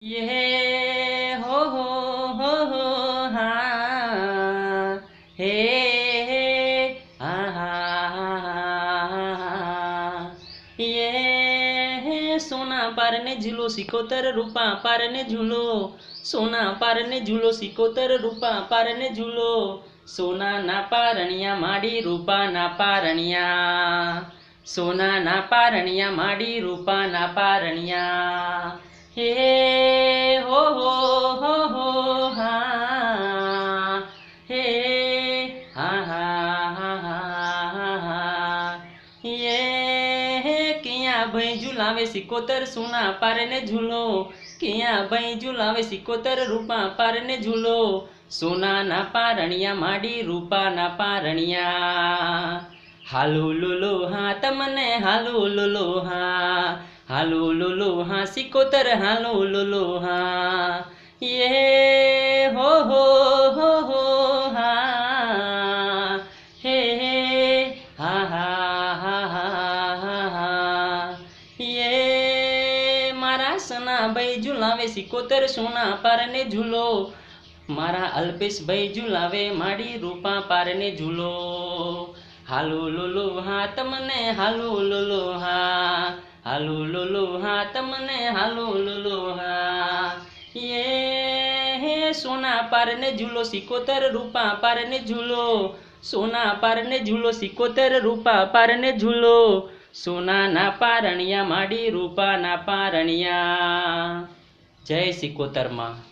ये हो हाँ हे ये सोना पारने झूलो सिकोतर रूपा पारने झूलो सोना पारने झूलो सिकोतर रूपा पारने झूलो सोना ना पारणिया माडी रूपा ना पारणिया सोना ना पारणिया माडी रूपा ना पारणिया हे हो हाँ हे ये किया भाई झूलावे सिकोतर सोना पारने झूलो किया भाई झूलावे सिकोतर रूपा पारने झूलो सोना ना पारणिया माडी रूपा ना पारणिया हालो लोलो हाँ तमने हालो लोलो हाँ हालो लोलो हाँ सिकोतर हालो लोलो हाँ ये हो हाँ हे ये मारा सना भाई झूलावे सिकोतर सोना पारने झूलो मारा अल्पेश भाई झूलावे माडी रूपा पारने झूलो हालो लोलो हाँ तमने हालो लोलो हाँ हालो लोलो हाँ तमने हालो लोलो हाँ ये सोना पारने झूलो सिकोतर रूपा पारने झूलो सोना पारने झूलो सिकोतर रूपा पारने झूलो सोना ना पारणिया माडी रूपा ना पारणिया जय सिकोतर माँ।